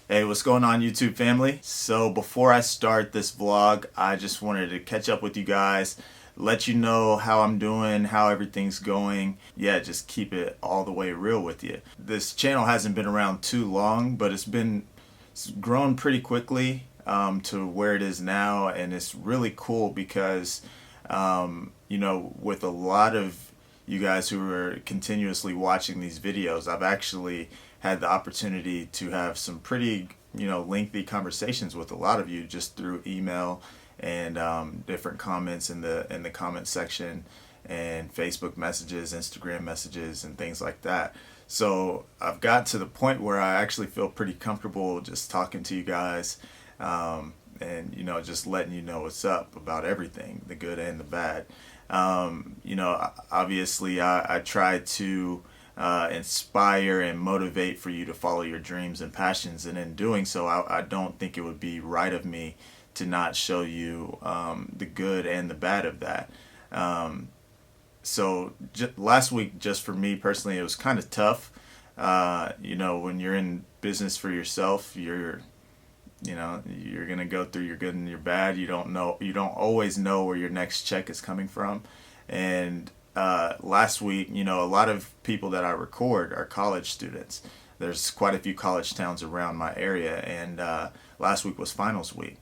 Hey, what's going on, YouTube family? So before I start this vlog, I just wanted to catch up with you guys, let you know how I'm doing, how everything's going. Yeah, just keep it all the way real with you. This channel hasn't been around too long, but it's grown pretty quickly to where it is now, and it's really cool because with a lot of you guys who are continuously watching these videos, I've actually had the opportunity to have some pretty, lengthy conversations with a lot of you just through email and different comments in the comment section and Facebook messages, Instagram messages, and things like that. So I've got to the point where I actually feel pretty comfortable just talking to you guys, and just letting you know what's up about everything, the good and the bad. Obviously I try to inspire and motivate for you to follow your dreams and passions, and in doing so, I don't think it would be right of me to not show you the good and the bad of that. Last week, just for me personally, it was kind of tough. When you're in business for yourself, you're gonna go through your good and your bad. You don't always know where your next check is coming from. And last week, a lot of people that I record are college students. There's quite a few college towns around my area, and last week was finals week.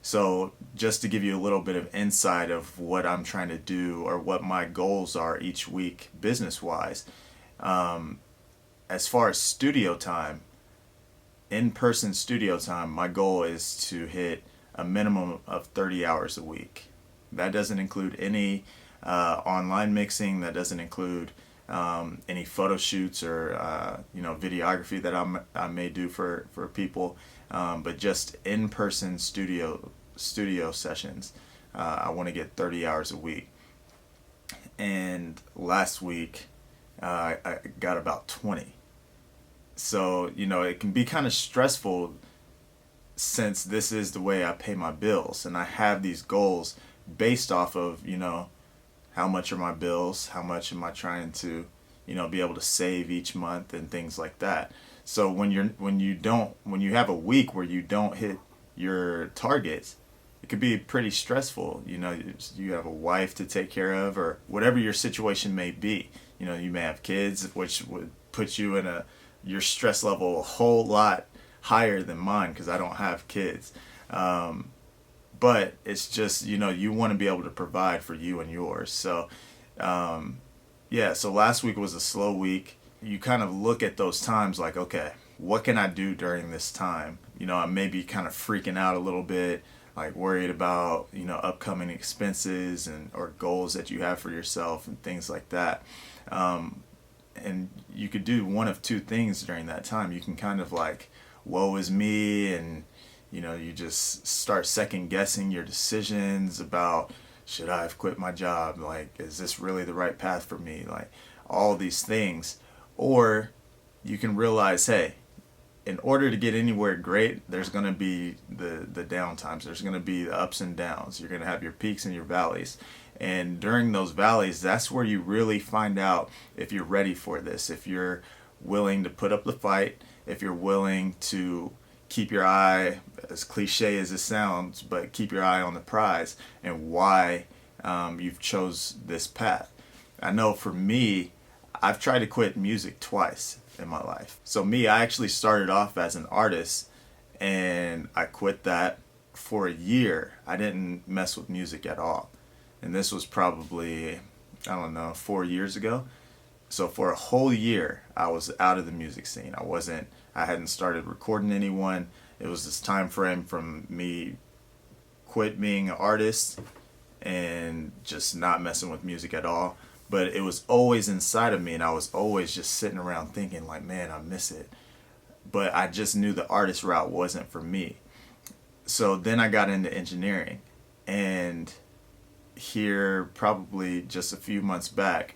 So just to give you a little bit of insight of what I'm trying to do or what my goals are each week business wise, as far as studio time, in-person studio time, my goal is to hit a minimum of 30 hours a week. That doesn't include any online mixing. That doesn't include any photo shoots or videography that I may do for people, but just in-person studio sessions. I want to get 30 hours a week, and last week I got about 20. So it can be kind of stressful since this is the way I pay my bills, and I have these goals based off of how much are my bills, how much am I trying to be able to save each month and things like that. So when you have a week where you don't hit your targets, it could be pretty stressful. You have a wife to take care of, or whatever your situation may be. You may have kids, which would put you in your stress level a whole lot higher than mine because I don't have kids. But it's just, you want to be able to provide for you and yours. So, so last week was a slow week. You kind of look at those times like, okay, what can I do during this time? I may be kind of freaking out a little bit, like worried about, upcoming expenses or goals that you have for yourself and things like that. And you could do one of two things during that time. You can kind of like, woe is me, and you just start second guessing your decisions about, should I have quit my job? Like, is this really the right path for me? Like, all these things. Or you can realize, hey, in order to get anywhere great, there's going to be the down times. There's going to be the ups and downs. You're going to have your peaks and your valleys. And during those valleys, that's where you really find out if you're ready for this, if you're willing to put up the fight, if you're willing to keep your eye, as cliche as it sounds, but keep your eye on the prize, and why you've chose this path. I know for me, I've tried to quit music twice in my life. So I actually started off as an artist, and I quit that for a year. I didn't mess with music at all. And this was probably, 4 years ago. So for a whole year, I was out of the music scene. I hadn't started recording anyone. It was this time frame from me quit being an artist and just not messing with music at all. But it was always inside of me, and I was always just sitting around thinking like, man, I miss it. But I just knew the artist route wasn't for me. So then I got into engineering, and here probably just a few months back,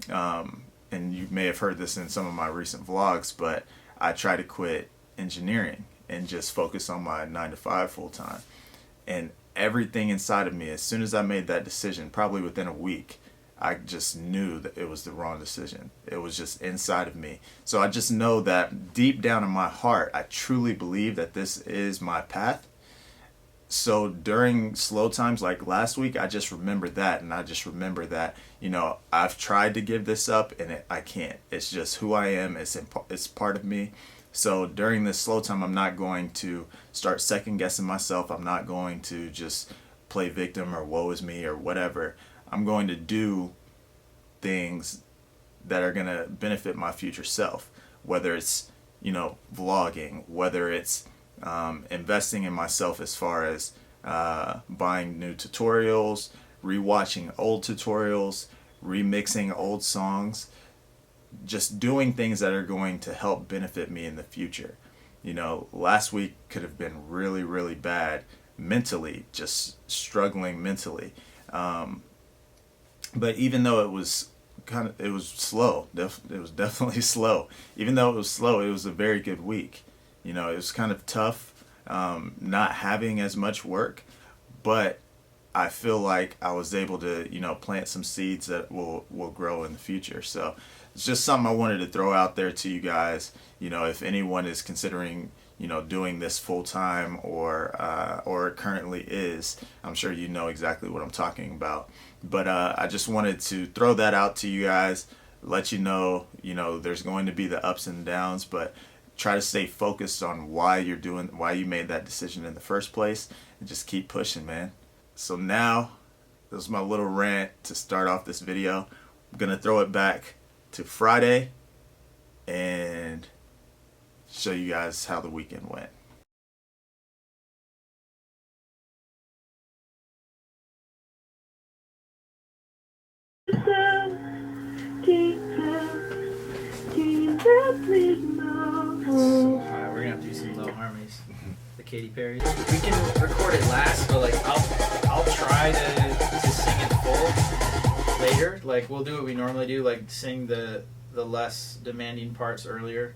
and you may have heard this in some of my recent vlogs, but I tried to quit engineering and just focus on my 9 to 5 full time. And everything inside of me, as soon as I made that decision, probably within a week, I just knew that it was the wrong decision. It was just inside of me. So I just know that deep down in my heart, I truly believe that this is my path. So during slow times like last week, I just remember that, and I just remember that, you know, I've tried to give this up, and I can't. It's just who I am. It's part of me. So during this slow time, I'm not going to start second guessing myself. I'm not going to just play victim or woe is me or whatever. I'm going to do things that are going to benefit my future self, whether it's, you know, vlogging, whether it's investing in myself as far as buying new tutorials, rewatching old tutorials, remixing old songs, just doing things that are going to help benefit me in the future. You know, last week could have been really, really bad mentally, just struggling mentally. But even though it was slow, it was definitely slow. Even though it was slow, it was a very good week. You know, it was kind of tough not having as much work, but I feel like I was able to, you know, plant some seeds that will grow in the future. So it's just something I wanted to throw out there to you guys. You know, if anyone is considering, you know, doing this full time or currently is, I'm sure you know exactly what I'm talking about. But I just wanted to throw that out to you guys, let you know, there's going to be the ups and downs, but try to stay focused on why you made that decision in the first place, and just keep pushing, man. So now, this is my little rant to start off this video. I'm gonna throw it back to Friday and show you guys how the weekend went. Alright, we're gonna have to do some low harmonies. The Katy Perry. We can record it last, but like I'll try to sing it full later. Like we'll do what we normally do, like sing the less demanding parts earlier.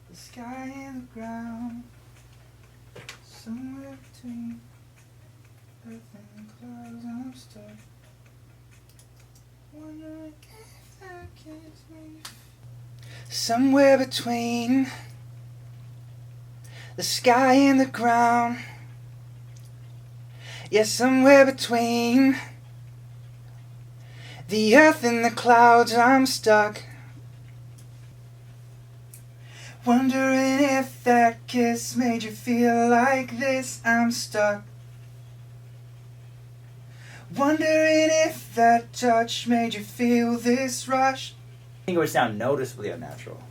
The sky and the ground, somewhere between earth and the clouds, I'm stuck. Wondering if that gives me. Somewhere between the sky and the ground. Yeah, somewhere between the earth and the clouds, I'm stuck. Wondering if that kiss made you feel like this, I'm stuck. Wondering if that touch made you feel this rush. I think it would sound noticeably unnatural.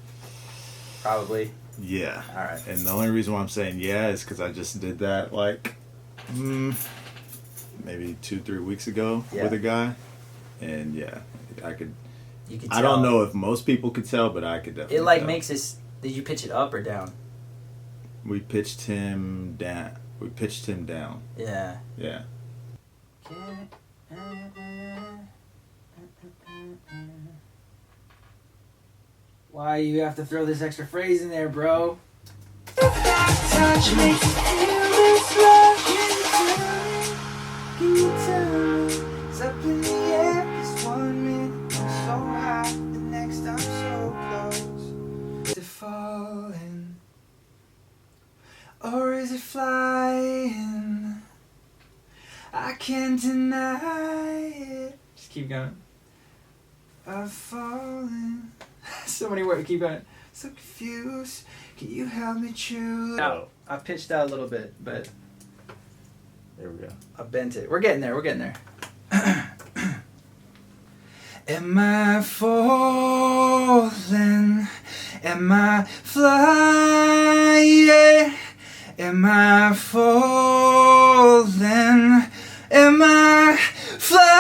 Probably. Yeah. Alright. And the only reason why I'm saying yeah is because I just did that like maybe 2-3 weeks ago with a guy. And yeah, You could I don't know if most people could tell, but I could definitely It like tell. makes this. Did you pitch it up or down? We pitched him down. Yeah. Yeah. Why you have to throw this extra phrase in there, bro? Touch makes you feel this love. Can you tell me? It's up in the air. This 1 minute I'm so high, the next I'm so close to falling. Or is it flying? I can't deny it. Just keep going. I've fallen. So many words. Keep going. So confused. Can you help me choose? Out. I pitched out a little bit, but There we go. I bent it. We're getting there. We're getting there. Am I falling? Am I flying? Am I falling? Am I flying?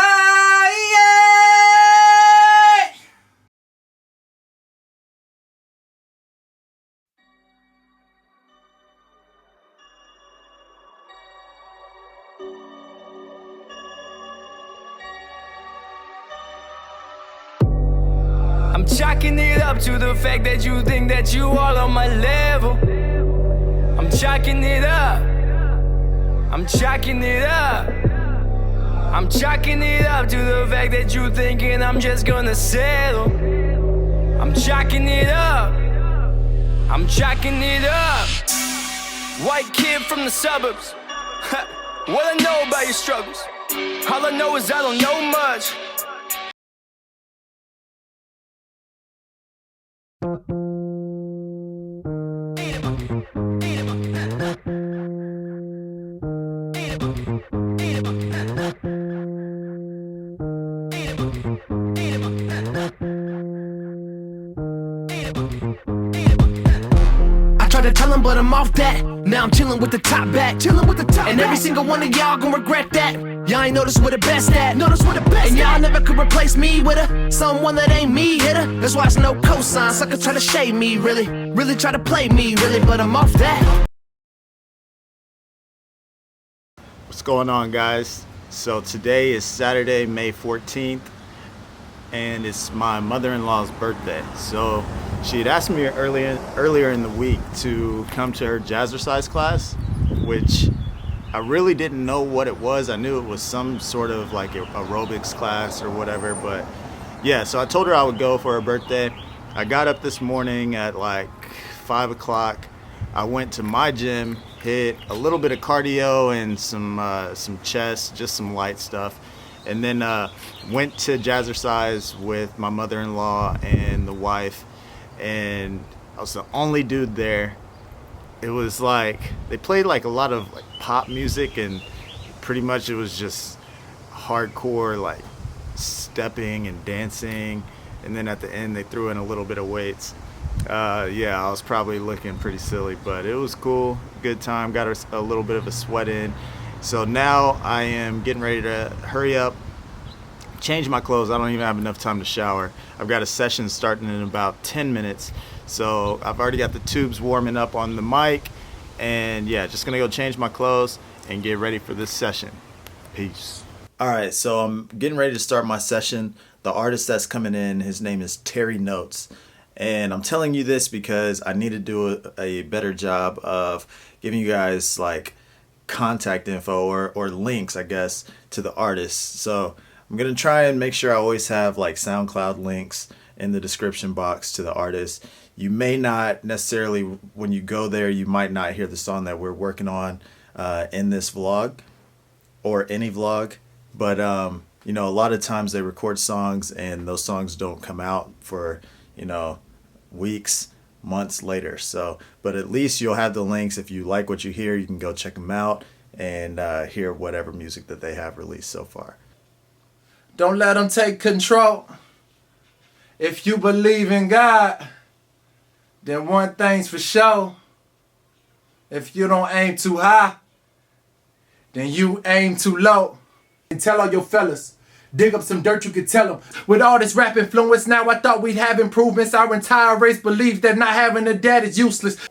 I'm chalking it up to the fact that you think that you all on my level. I'm chalking it up. I'm chalking it up. I'm chalking it up to the fact that you thinking I'm just gonna settle. I'm chalking it up. I'm chalking it up. White kid from the suburbs. What I know about your struggles? All I know is I don't know much. I tried to tell him, but I'm off that. Now I'm chillin' with the top back, chillin' with the top. And every single one of y'all gon' regret that. Y'all ain't notice where the best at. Notice where the best. And y'all never could replace me with someone that ain't me, hitter. That's why it's no cosign. Sucker try to shade me, really try to play me, really, but I'm off that. What's going on, guys? So today is Saturday, May 14th, and it's my mother-in-law's birthday. So she had asked me earlier in the week to come to her jazzercise class, which I really didn't know what it was. I knew it was some sort of like aerobics class or whatever, but yeah, so I told her I would go for her birthday. I got up this morning at like 5 o'clock. I went to my gym, hit a little bit of cardio and some chest, just some light stuff, and then went to jazzercise with my mother-in-law and the wife, and I was the only dude there. It was like they played like a lot of like pop music, and pretty much it was just hardcore like stepping and dancing, and then at the end they threw in a little bit of weights. Yeah, I was probably looking pretty silly, but it was cool. Good time. Got a little bit of a sweat in. So now I am getting ready to hurry up, change my clothes. I don't even have enough time to shower. I've got a session starting in about 10 minutes. So I've already got the tubes warming up on the mic. And yeah, just gonna go change my clothes and get ready for this session. Peace. All right, so I'm getting ready to start my session. The artist that's coming in, his name is Terry Notes. And I'm telling you this because I need to do a better job of giving you guys like contact info or links, I guess, to the artists. So I'm going to try and make sure I always have like SoundCloud links in the description box to the artist. You may not necessarily, when you go there, you might not hear the song that we're working on in this vlog or any vlog. But, you know, a lot of times they record songs and those songs don't come out for, you know, weeks, months later. So, but at least you'll have the links. If you like what you hear, you can go check them out and hear whatever music that they have released so far. Don't let them take control. If you believe in God, then one thing's for sure. If you don't aim too high, then you aim too low. And tell all your fellas, dig up some dirt, you can tell them. With all this rap influence now, I thought we'd have improvements. Our entire race believes that not having a dad is useless.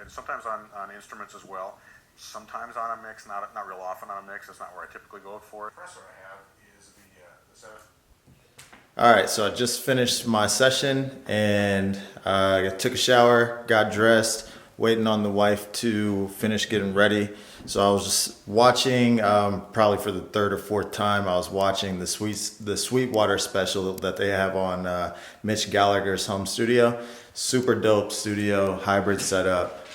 And sometimes on instruments as well. Sometimes on a mix, not real often on a mix. That's not where I typically go for it. The compressor I have is the 7. All right, so I just finished my session and I took a shower, got dressed, waiting on the wife to finish getting ready. So I was just watching, probably for the third or fourth time, I was watching the Sweetwater special that they have on Mitch Gallagher's home studio. Super dope studio, hybrid setup.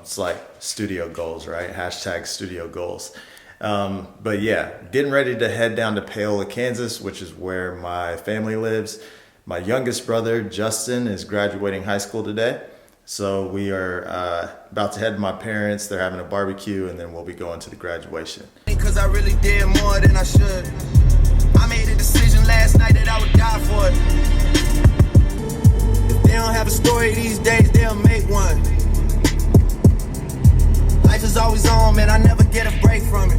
It's like studio goals, right? Hashtag studio goals. But yeah, getting ready to head down to Paola, Kansas, which is where my family lives. My youngest brother, Justin, is graduating high school today. So we are about to head to my parents. They're having a barbecue, and then we'll be going to the graduation. Because I really did more than I should. I made a decision last night that I would die for it. If they don't have a story these days, they'll make one. Life is always on, man. I never get a break from it.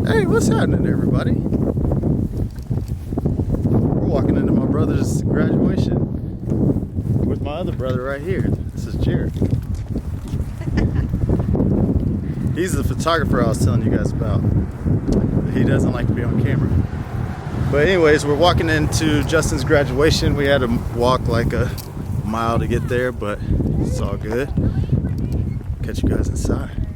Hey, what's happening, everybody? We're walking into my brother's graduation with my other brother right here. This is Jared. He's the photographer I was telling you guys about. He doesn't like to be on camera. But anyways, we're walking into Justin's graduation. We had to walk like a mile to get there, but it's all good. Catch you guys inside.